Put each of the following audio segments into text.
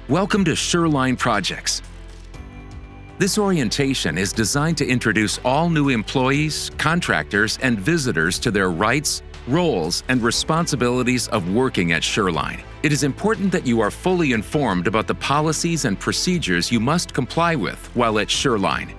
Welcome to Sureline Projects. This orientation is designed to introduce all new employees, contractors, and visitors to their rights, roles, and responsibilities of working at Sureline. It is important that you are fully informed about the policies and procedures you must comply with while at Sureline.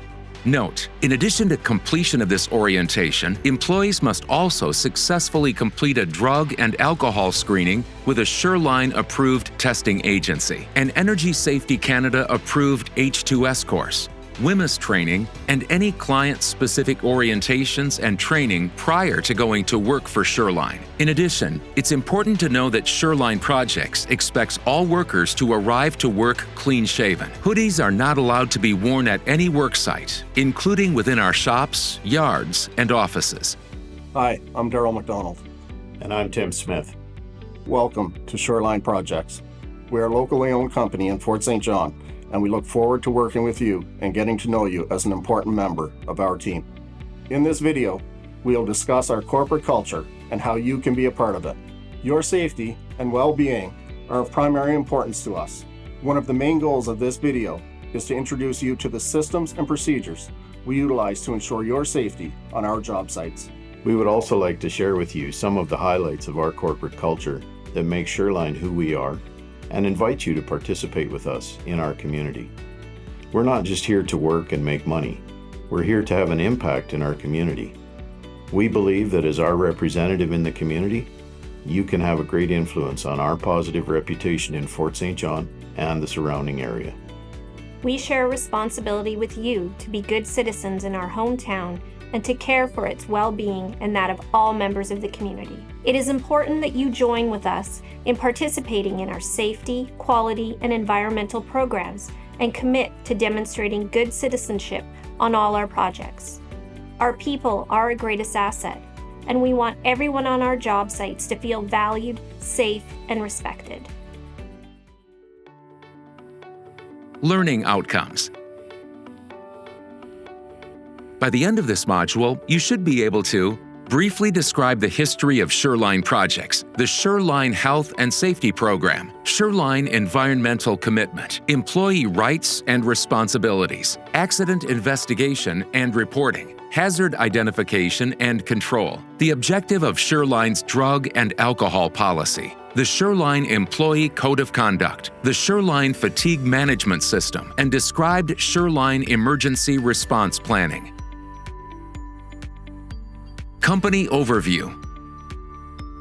Note, in addition to completion of this orientation, employees must also successfully complete a drug and alcohol screening with a Sureline-approved testing agency, an Energy Safety Canada-approved H2S course, WMIS training, and any client-specific orientations and training prior to going to work for Sureline. In addition, it's important to know that Sureline Projects expects all workers to arrive to work clean-shaven. Hoodies are not allowed to be worn at any work site, including within our shops, yards, and offices. Hi, I'm Darryl McDonald. And I'm Tim Smith. Welcome to Sureline Projects. We're a locally owned company in Fort St. John, and we look forward to working with you and getting to know you as an important member of our team. In this video, we'll discuss our corporate culture and how you can be a part of it. Your safety and well-being are of primary importance to us. One of the main goals of this video is to introduce you to the systems and procedures we utilize to ensure your safety on our job sites. We would also like to share with you some of the highlights of our corporate culture that make Sureline who we are, and invite you to participate with us in our community. We're not just here to work and make money. We're here to have an impact in our community. We believe that as our representative in the community, you can have a great influence on our positive reputation in Fort St. John and the surrounding area. We share a responsibility with you to be good citizens in our hometown and to care for its well-being and that of all members of the community. It is important that you join with us in participating in our safety, quality, and environmental programs and commit to demonstrating good citizenship on all our projects. Our people are our greatest asset, and we want everyone on our job sites to feel valued, safe, and respected. Learning outcomes. By the end of this module, you should be able to briefly describe the history of Sureline Projects, the Sureline Health and Safety Program, Sureline Environmental Commitment, Employee Rights and Responsibilities, Accident Investigation and Reporting, Hazard Identification and Control, the objective of Sureline's Drug and Alcohol Policy, the Sureline Employee Code of Conduct, the Sureline Fatigue Management System, and described Sureline Emergency Response Planning. Company Overview.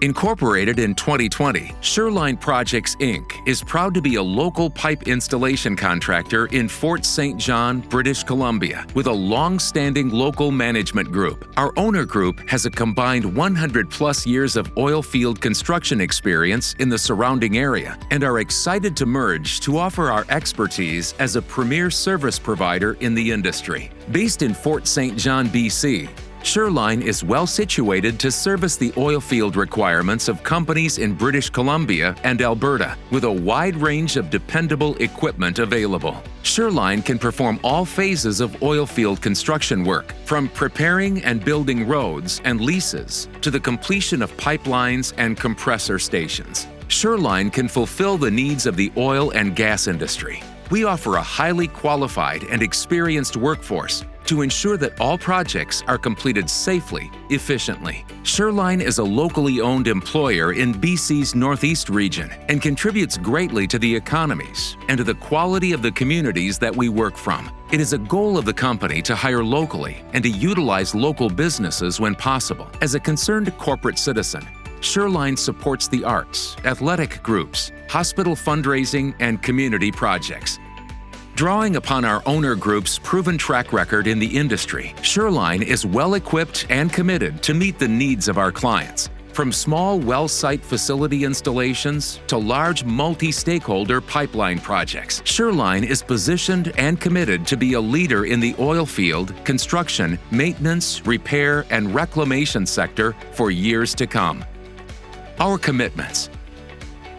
Incorporated in 2020, Sureline Projects Inc. is proud to be a local pipe installation contractor in Fort St. John, British Columbia, with a long-standing local management group. Our owner group has a combined 100-plus years of oil field construction experience in the surrounding area and are excited to merge to offer our expertise as a premier service provider in the industry. Based in Fort St. John, BC, Sureline is well situated to service the oil field requirements of companies in British Columbia and Alberta, with a wide range of dependable equipment available. Sureline can perform all phases of oil field construction work, from preparing and building roads and leases to the completion of pipelines and compressor stations. Sureline can fulfill the needs of the oil and gas industry. We offer a highly qualified and experienced workforce to ensure that all projects are completed safely, efficiently. Sureline is a locally owned employer in BC's Northeast region and contributes greatly to the economies and to the quality of the communities that we work from. It is a goal of the company to hire locally and to utilize local businesses when possible. As a concerned corporate citizen, Sureline supports the arts, athletic groups, hospital fundraising, and community projects. Drawing upon our owner group's proven track record in the industry, Sureline is well-equipped and committed to meet the needs of our clients. From small well site facility installations to large multi-stakeholder pipeline projects, Sureline is positioned and committed to be a leader in the oil field, construction, maintenance, repair, and reclamation sector for years to come. Our commitments: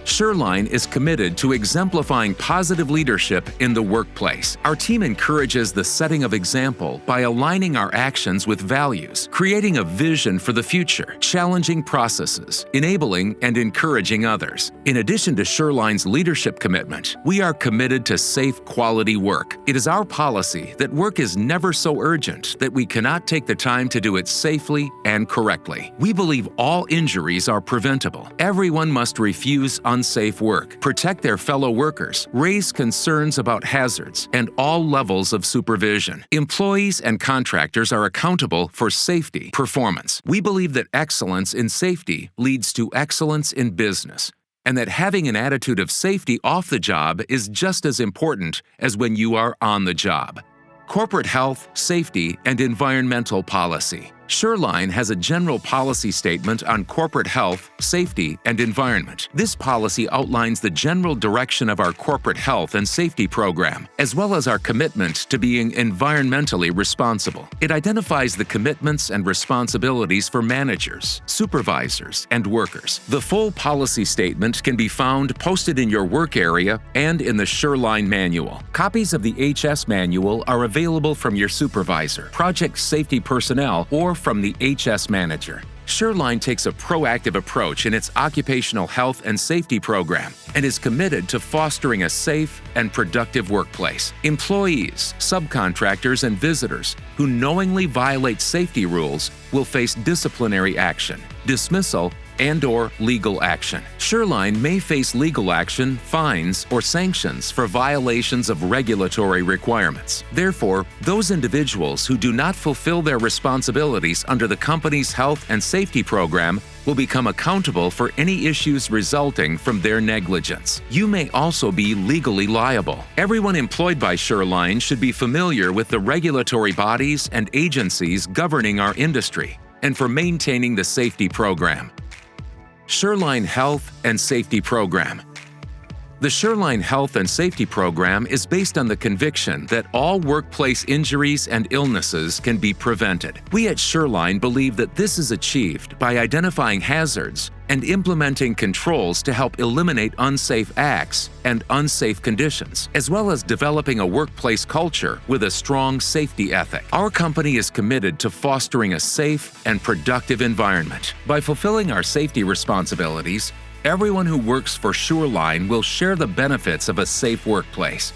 Sureline is committed to exemplifying positive leadership in the workplace. Our team encourages the setting of example by aligning our actions with values, creating a vision for the future, challenging processes, enabling and encouraging others. In addition to Sureline's leadership commitment, we are committed to safe, quality work. It is our policy that work is never so urgent that we cannot take the time to do it safely and correctly. We believe all injuries are preventable. Everyone must refuse unsafe work, protect their fellow workers, raise concerns about hazards, and all levels of supervision. Employees and contractors are accountable for safety performance. We believe that excellence in safety leads to excellence in business, and that having an attitude of safety off the job is just as important as when you are on the job. Corporate health, safety, and environmental policy. Sureline has a general policy statement on corporate health, safety, and environment. This policy outlines the general direction of our corporate health and safety program, as well as our commitment to being environmentally responsible. It identifies the commitments and responsibilities for managers, supervisors, and workers. The full policy statement can be found posted in your work area and in the Sureline manual. Copies of the HS manual are available from your supervisor, project safety personnel, or from the HS manager. Sureline takes a proactive approach in its occupational health and safety program and is committed to fostering a safe and productive workplace. Employees, subcontractors, and visitors who knowingly violate safety rules will face disciplinary action, dismissal, and/or legal action. Sureline may face legal action, fines, or sanctions for violations of regulatory requirements. Therefore, those individuals who do not fulfill their responsibilities under the company's health and safety program will become accountable for any issues resulting from their negligence. You may also be legally liable. Everyone employed by Sureline should be familiar with the regulatory bodies and agencies governing our industry and for maintaining the safety program. Sureline Health and Safety Program. The Sureline Health and Safety Program is based on the conviction that all workplace injuries and illnesses can be prevented. We at Sureline believe that this is achieved by identifying hazards and implementing controls to help eliminate unsafe acts and unsafe conditions, as well as developing a workplace culture with a strong safety ethic. Our company is committed to fostering a safe and productive environment. By fulfilling our safety responsibilities, everyone who works for Sureline will share the benefits of a safe workplace.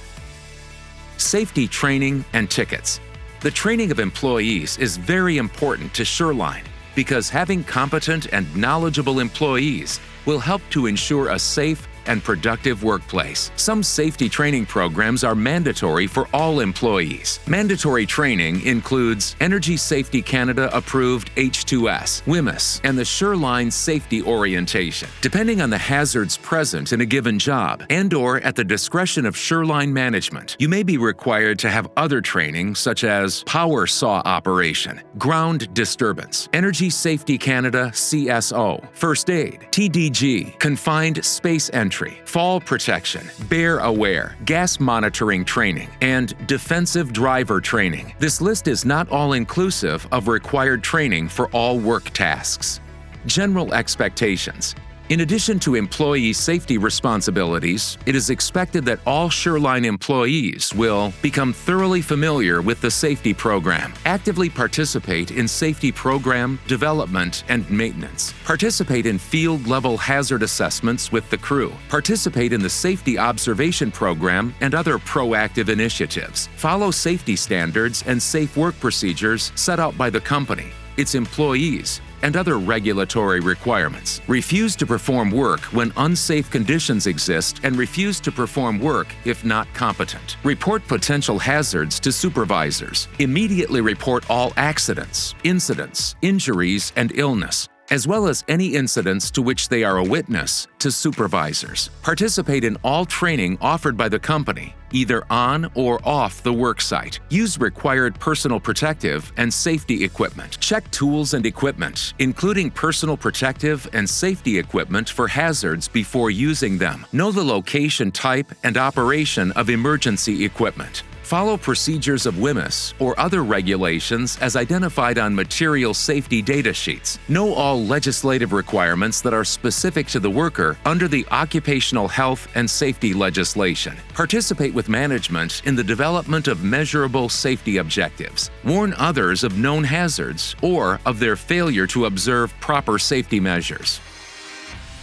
Safety training and tickets. The training of employees is very important to Sureline because having competent and knowledgeable employees will help to ensure a safe and productive workplace. Some safety training programs are mandatory for all employees. Mandatory training includes Energy Safety Canada approved H2S, WMIS, and the Sureline Safety Orientation. Depending on the hazards present in a given job and/or at the discretion of Sureline management, you may be required to have other training such as power saw operation, ground disturbance, Energy Safety Canada CSO, first aid, TDG, confined space entry, fall protection, bear aware, gas monitoring training, and defensive driver training. This list is not all-inclusive of required training for all work tasks. General expectations. In addition to employee safety responsibilities, it is expected that all Sureline employees will become thoroughly familiar with the safety program, actively participate in safety program development and maintenance, participate in field-level hazard assessments with the crew, participate in the safety observation program and other proactive initiatives, follow safety standards and safe work procedures set out by the company, its employees, and other regulatory requirements. Refuse to perform work when unsafe conditions exist and refuse to perform work if not competent. Report potential hazards to supervisors. Immediately report all accidents, incidents, injuries, and illness, as well as any incidents to which they are a witness, to supervisors. Participate in all training offered by the company, either on or off the work site. Use required personal protective and safety equipment. Check tools and equipment, including personal protective and safety equipment for hazards before using them. Know the location, type, and operation of emergency equipment. Follow procedures of WMIS or other regulations as identified on material safety data sheets. Know all legislative requirements that are specific to the worker under the occupational health and safety legislation. Participate with management in the development of measurable safety objectives. Warn others of known hazards or of their failure to observe proper safety measures.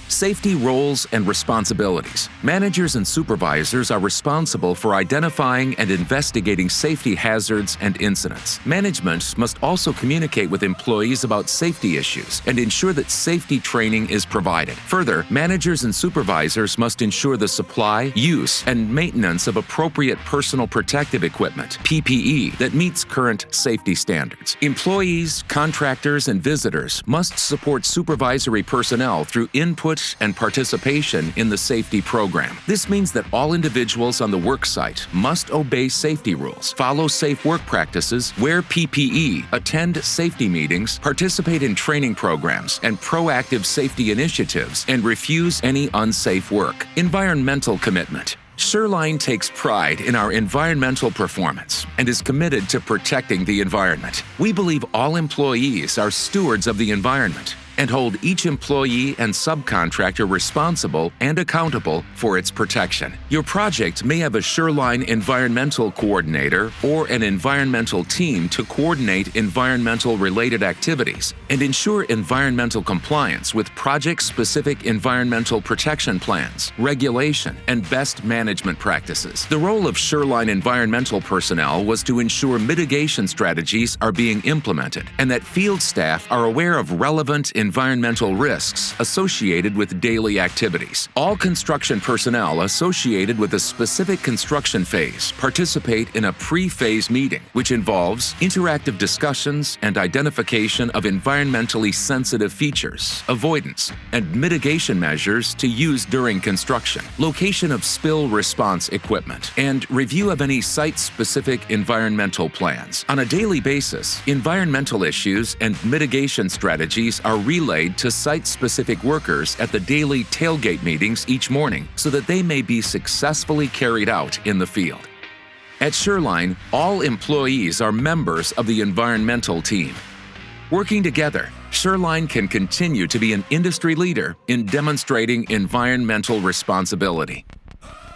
Safety roles and responsibilities. Managers and supervisors are responsible for identifying and investigating safety hazards and incidents. Management must also communicate with employees about safety issues and ensure that safety training is provided. Further, managers and supervisors must ensure the supply, use, and maintenance of appropriate personal protective equipment, PPE, that meets current safety standards. Employees, contractors, and visitors must support supervisory personnel through input and participation in the safety program. This means that all individuals on the work site must obey safety rules, follow safe work practices, wear PPE, attend safety meetings, participate in training programs and proactive safety initiatives, and refuse any unsafe work. Environmental commitment. Sureline takes pride in our environmental performance and is committed to protecting the environment. We believe all employees are stewards of the environment and hold each employee and subcontractor responsible and accountable for its protection. Your project may have a Sureline environmental coordinator or an environmental team to coordinate environmental-related activities and ensure environmental compliance with project-specific environmental protection plans, regulation, and best management practices. The role of Sureline environmental personnel was to ensure mitigation strategies are being implemented and that field staff are aware of relevant environmental risks associated with daily activities. All construction personnel associated with a specific construction phase participate in a pre-phase meeting, which involves interactive discussions and identification of environmentally sensitive features, avoidance, and mitigation measures to use during construction, location of spill response equipment, and review of any site-specific environmental plans. On a daily basis, environmental issues and mitigation strategies are relayed to site-specific workers at the daily tailgate meetings each morning so that they may be successfully carried out in the field. At Sureline, all employees are members of the environmental team. Working together, Sureline can continue to be an industry leader in demonstrating environmental responsibility.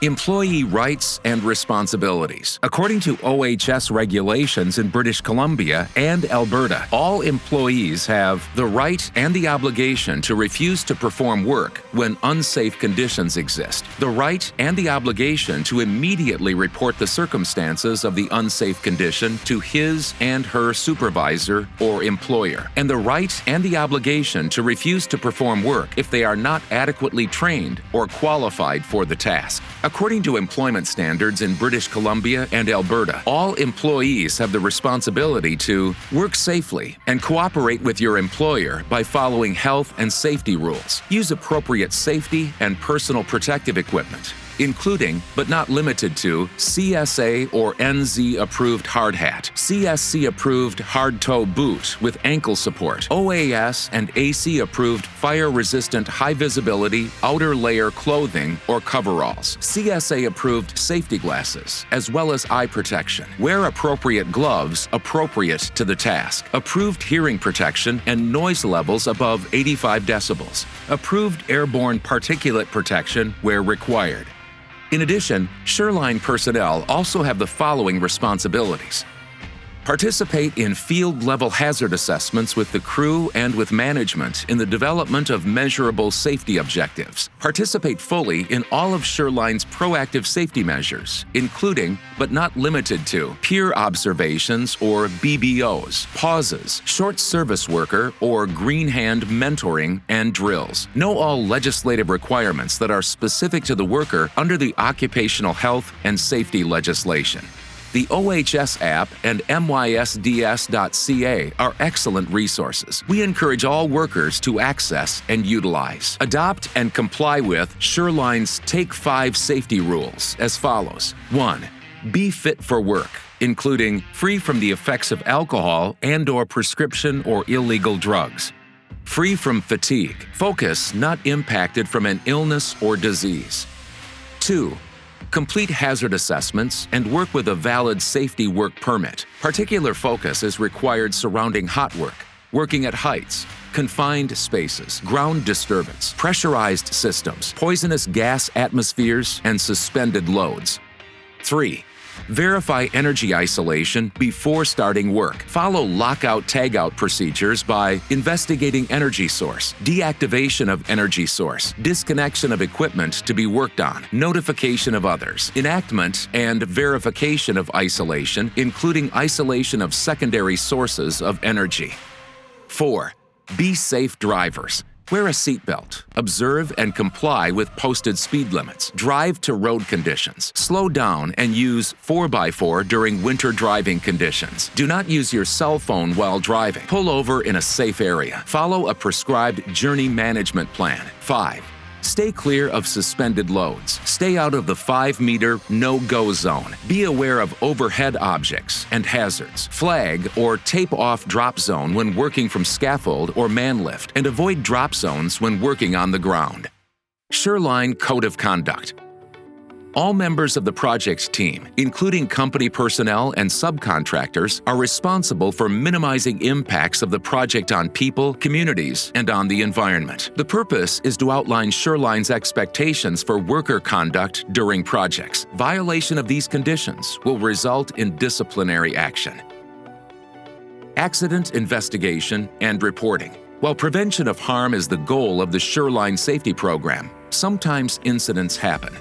Employee rights and responsibilities. According to OHS regulations in British Columbia and Alberta, all employees have the right and the obligation to refuse to perform work when unsafe conditions exist, the right and the obligation to immediately report the circumstances of the unsafe condition to his and her supervisor or employer, and the right and the obligation to refuse to perform work if they are not adequately trained or qualified for the task. According to employment standards in British Columbia and Alberta, all employees have the responsibility to work safely and cooperate with your employer by following health and safety rules. Use appropriate safety and personal protective equipment, including, but not limited to, CSA or NZ approved hard hat, CSC approved hard toe boot with ankle support, OAS and AC approved fire resistant high visibility outer layer clothing or coveralls, CSA approved safety glasses, as well as eye protection. Wear appropriate gloves appropriate to the task, approved hearing protection and noise levels above 85 decibels, approved airborne particulate protection where required. In addition, Sureline personnel also have the following responsibilities. Participate in field-level hazard assessments with the crew and with management in the development of measurable safety objectives. Participate fully in all of Sureline's proactive safety measures, including, but not limited to, peer observations or BBOs, pauses, short service worker or green hand mentoring, and drills. Know all legislative requirements that are specific to the worker under the occupational health and safety legislation. The OHS app and MYSDS.ca are excellent resources we encourage all workers to access and utilize. Adopt and comply with Sureline's Take 5 safety rules as follows. 1. Be fit for work, including free from the effects of alcohol and/or prescription or illegal drugs. Free from fatigue. Focus not impacted from an illness or disease. 2. Complete hazard assessments and work with a valid safety work permit. Particular focus is required surrounding hot work, working at heights, confined spaces, ground disturbance, pressurized systems, poisonous gas atmospheres, and suspended loads. 3. Verify energy isolation before starting work. Follow lockout-tagout procedures by investigating energy source, deactivation of energy source, disconnection of equipment to be worked on, notification of others, enactment and verification of isolation, including isolation of secondary sources of energy. 4. Be safe drivers. Wear a seatbelt. Observe and comply with posted speed limits. Drive to road conditions. Slow down and use 4x4 during winter driving conditions. Do not use your cell phone while driving. Pull over in a safe area. Follow a prescribed journey management plan. 5. Stay clear of suspended loads. Stay out of the 5-meter no-go zone. Be aware of overhead objects and hazards. Flag or tape off drop zone when working from scaffold or man lift, and avoid drop zones when working on the ground. Sureline Code of Conduct. All members of the project's team, including company personnel and subcontractors, are responsible for minimizing impacts of the project on people, communities, and on the environment. The purpose is to outline Sureline's expectations for worker conduct during projects. Violation of these conditions will result in disciplinary action. Accident investigation and reporting. While prevention of harm is the goal of the Sureline safety program, sometimes incidents happen.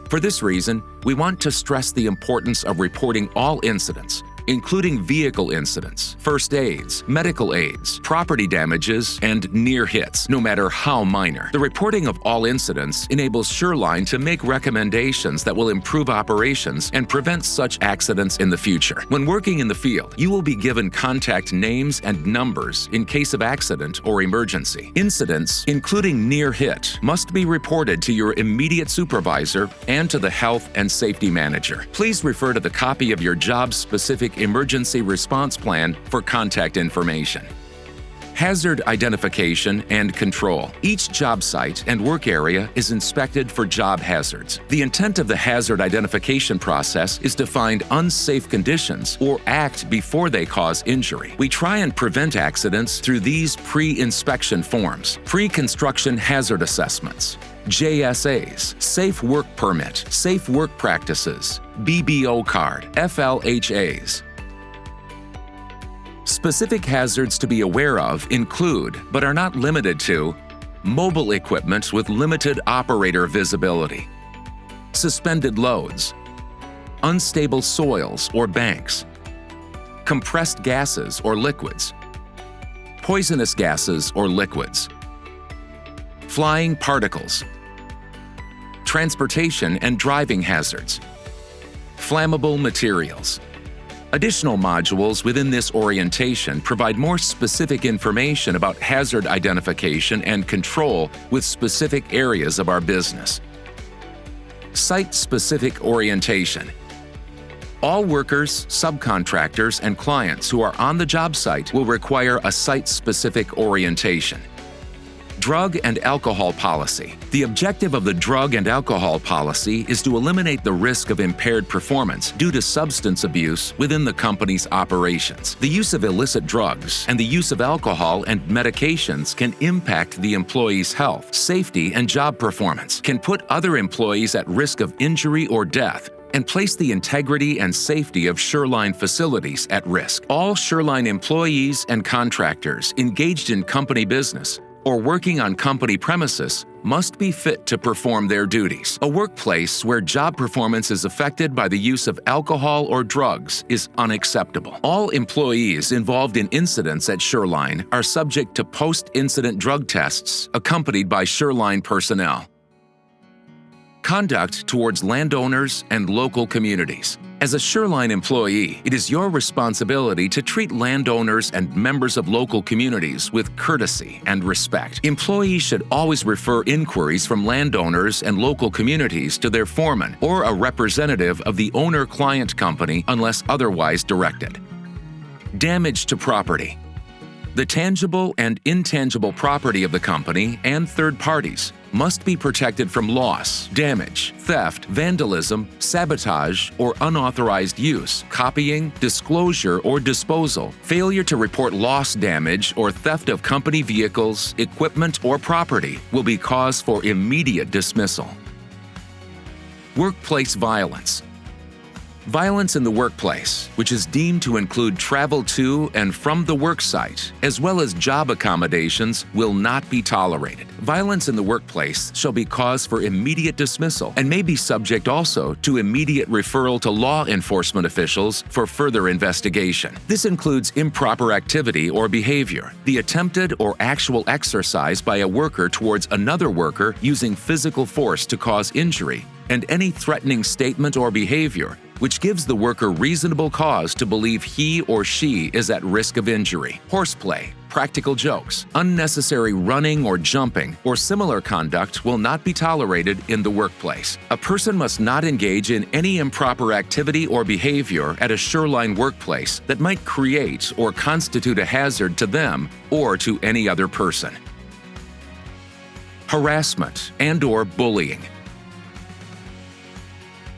For this reason, we want to stress the importance of reporting all incidents, including vehicle incidents, first aids, medical aids, property damages, and near hits, no matter how minor. The reporting of all incidents enables Sureline to make recommendations that will improve operations and prevent such accidents in the future. When working in the field, you will be given contact names and numbers in case of accident or emergency. Incidents, including near hit, must be reported to your immediate supervisor and to the health and safety manager. Please refer to the copy of your job-specific emergency response plan for contact information. Hazard identification and control. Each job site and work area is inspected for job hazards. The intent of the hazard identification process is to find unsafe conditions or act before they cause injury. We try and prevent accidents through these pre-inspection forms: pre-construction hazard assessments, JSAs, Safe Work Permit, Safe Work Practices, BBO card, FLHAs. Specific hazards to be aware of include, but are not limited to, mobile equipment with limited operator visibility, suspended loads, unstable soils or banks, compressed gases or liquids, poisonous gases or liquids, flying particles, transportation and driving hazards, flammable materials. Additional modules within this orientation provide more specific information about hazard identification and control with specific areas of our business. Site-specific orientation. All workers, subcontractors, and clients who are on the job site will require a site-specific orientation. Drug and alcohol policy. The objective of the drug and alcohol policy is to eliminate the risk of impaired performance due to substance abuse within the company's operations. The use of illicit drugs and the use of alcohol and medications can impact the employee's health, safety, and job performance, can put other employees at risk of injury or death, and place the integrity and safety of Sureline facilities at risk. All Sureline employees and contractors engaged in company business or working on company premises must be fit to perform their duties. A workplace where job performance is affected by the use of alcohol or drugs is unacceptable. All employees involved in incidents at Sureline are subject to post-incident drug tests accompanied by Sureline personnel. Conduct towards landowners and local communities. As a Sureline employee, it is your responsibility to treat landowners and members of local communities with courtesy and respect. Employees should always refer inquiries from landowners and local communities to their foreman or a representative of the owner-client company unless otherwise directed. Damage to property. The tangible and intangible property of the company and third parties, must be protected from loss, damage, theft, vandalism, sabotage, or unauthorized use, copying, disclosure, or disposal, failure to report loss, damage, or theft of company vehicles, equipment, or property will be cause for immediate dismissal. Workplace violence. Violence in the workplace, which is deemed to include travel to and from the worksite, as well as job accommodations, will not be tolerated. Violence in the workplace shall be cause for immediate dismissal and may be subject also to immediate referral to law enforcement officials for further investigation. This includes improper activity or behavior, the attempted or actual exercise by a worker towards another worker using physical force to cause injury, and any threatening statement or behavior which gives the worker reasonable cause to believe he or she is at risk of injury. Horseplay, practical jokes, unnecessary running or jumping, or similar conduct will not be tolerated in the workplace. A person must not engage in any improper activity or behavior at a Sureline workplace that might create or constitute a hazard to them or to any other person. Harassment and/or bullying.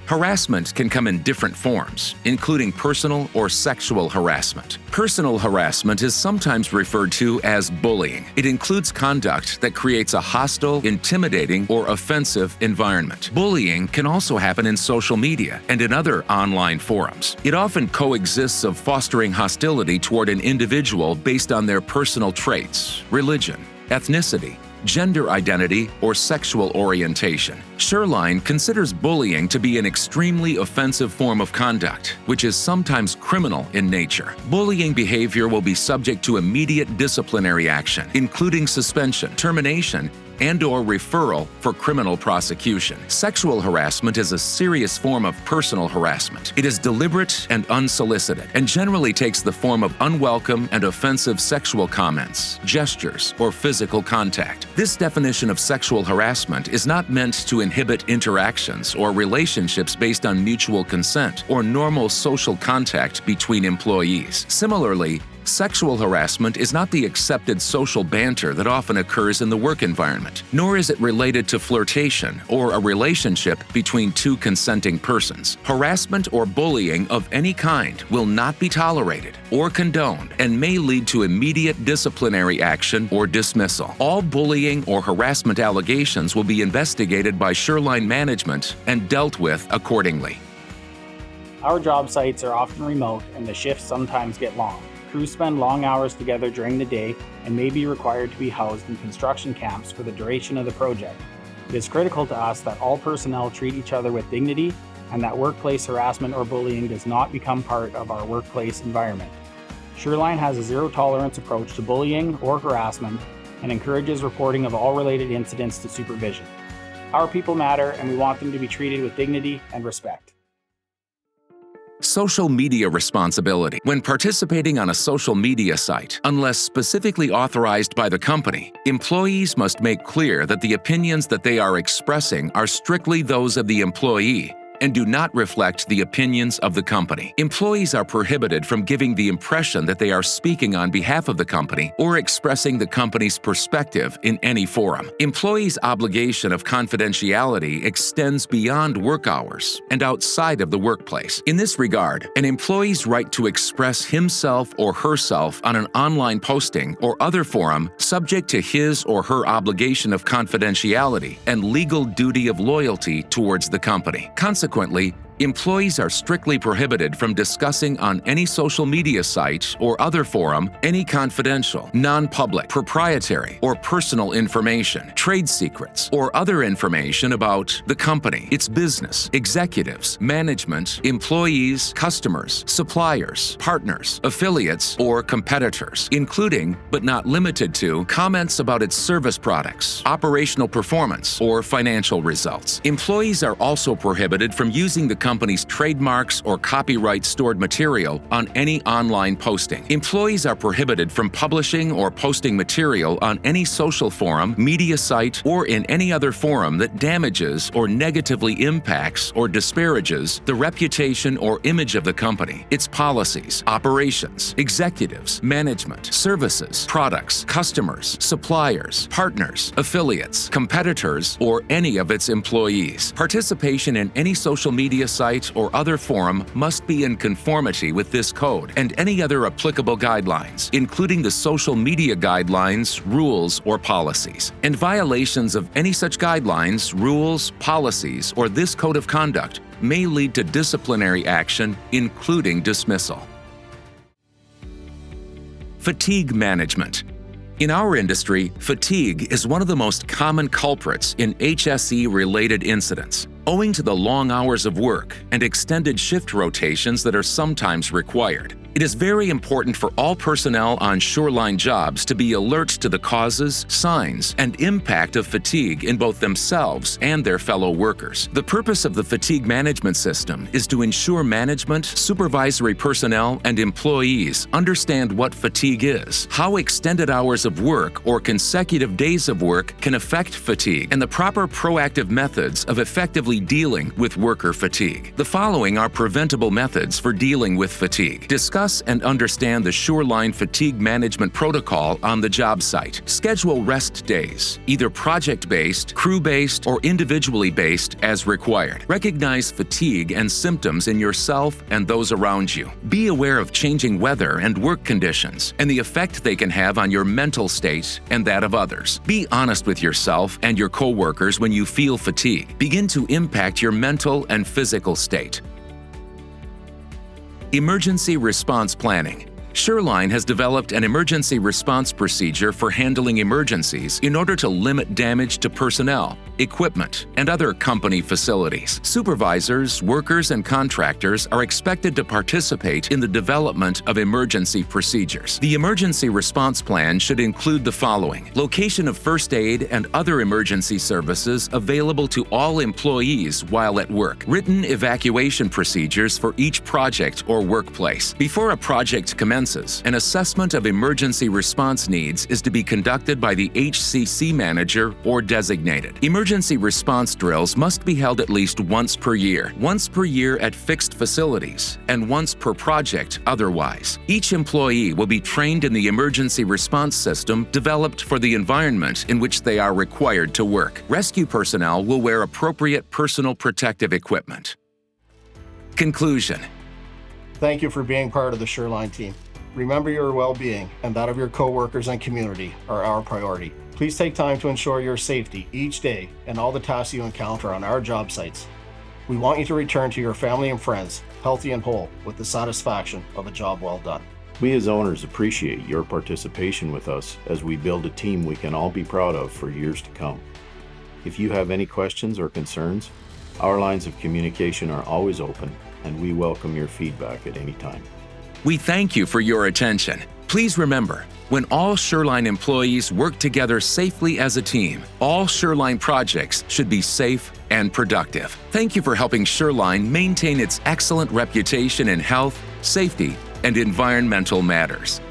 Harassment can come in different forms, including personal or sexual harassment. Personal harassment is sometimes referred to as bullying. It includes conduct that creates a hostile, intimidating, or offensive environment. Bullying can also happen in social media and in other online forums. It often coexists of fostering hostility toward an individual based on their personal traits, religion, ethnicity, gender identity, or sexual orientation. Sureline considers bullying to be an extremely offensive form of conduct, which is sometimes criminal in nature. Bullying behavior will be subject to immediate disciplinary action, including suspension, termination, and/or referral for criminal prosecution. Sexual harassment is a serious form of personal harassment. It is deliberate and unsolicited, and generally takes the form of unwelcome and offensive sexual comments, gestures, or physical contact. This definition of sexual harassment is not meant to inhibit interactions or relationships based on mutual consent or normal social contact between employees. Similarly, sexual harassment is not the accepted social banter that often occurs in the work environment, nor is it related to flirtation or a relationship between two consenting persons. Harassment or bullying of any kind will not be tolerated or condoned and may lead to immediate disciplinary action or dismissal. All bullying or harassment allegations will be investigated by Sureline management and dealt with accordingly. Our job sites are often remote and the shifts sometimes get long. Crews spend long hours together during the day and may be required to be housed in construction camps for the duration of the project. It is critical to us that all personnel treat each other with dignity and that workplace harassment or bullying does not become part of our workplace environment. Sureline has a zero-tolerance approach to bullying or harassment and encourages reporting of all related incidents to supervision. Our people matter and we want them to be treated with dignity and respect. Social media responsibility. When participating on a social media site, unless specifically authorized by the company, employees must make clear that the opinions that they are expressing are strictly those of the employee and do not reflect the opinions of the company. Employees are prohibited from giving the impression that they are speaking on behalf of the company or expressing the company's perspective in any forum. Employees' obligation of confidentiality extends beyond work hours and outside of the workplace. In this regard, an employee's right to express himself or herself on an online posting or other forum subject to his or her obligation of confidentiality and legal duty of loyalty towards the company. Consequently, employees are strictly prohibited from discussing on any social media site or other forum any confidential, non-public, proprietary, or personal information, trade secrets, or other information about the company, its business, executives, management, employees, customers, suppliers, partners, affiliates, or competitors, including, but not limited to, comments about its service products, operational performance, or financial results. Employees are also prohibited from using the company's trademarks or copyright stored material on any online posting. Employees are prohibited from publishing or posting material on any social forum, media site, or in any other forum that damages or negatively impacts or disparages the reputation or image of the company, its policies, operations, executives, management, services, products, customers, suppliers, partners, affiliates, competitors, or any of its employees. Participation in any social media site or other forum must be in conformity with this code and any other applicable guidelines, including the social media guidelines, rules, or policies. And violations of any such guidelines, rules, policies, or this code of conduct may lead to disciplinary action, including dismissal. Fatigue management. In our industry, fatigue is one of the most common culprits in HSE-related incidents, owing to the long hours of work and extended shift rotations that are sometimes required. It is very important for all personnel on Sureline jobs to be alert to the causes, signs, and impact of fatigue in both themselves and their fellow workers. The purpose of the fatigue management system is to ensure management, supervisory personnel, and employees understand what fatigue is, how extended hours of work or consecutive days of work can affect fatigue, and the proper proactive methods of effectively dealing with worker fatigue. The following are preventable methods for dealing with fatigue. Discuss and understand the Sureline fatigue management protocol on the job site. Schedule rest days, either project-based, crew-based, or individually based as required. Recognize fatigue and symptoms in yourself and those around you. Be aware of changing weather and work conditions and the effect they can have on your mental state and that of others. Be honest with yourself and your coworkers when you feel fatigue. Begin to impact your mental and physical state. Emergency response planning. Sureline has developed an emergency response procedure for handling emergencies in order to limit damage to personnel, equipment, and other company facilities. Supervisors, workers, and contractors are expected to participate in the development of emergency procedures. The emergency response plan should include the following: location of first aid and other emergency services available to all employees while at work, written evacuation procedures for each project or workplace. Before a project commences, an assessment of emergency response needs is to be conducted by the HCC manager or designated. Emergency response drills must be held at least once per year at fixed facilities, and once per project otherwise. Each employee will be trained in the emergency response system developed for the environment in which they are required to work. Rescue personnel will wear appropriate personal protective equipment. Conclusion. Thank you for being part of the Sureline team. Remember, your well-being and that of your coworkers and community are our priority. Please take time to ensure your safety each day and all the tasks you encounter on our job sites. We want you to return to your family and friends healthy and whole with the satisfaction of a job well done. We as owners appreciate your participation with us as we build a team we can all be proud of for years to come. If you have any questions or concerns, our lines of communication are always open, and we welcome your feedback at any time. We thank you for your attention. Please remember, when all Sureline employees work together safely as a team, all Sureline projects should be safe and productive. Thank you for helping Sureline maintain its excellent reputation in health, safety, and environmental matters.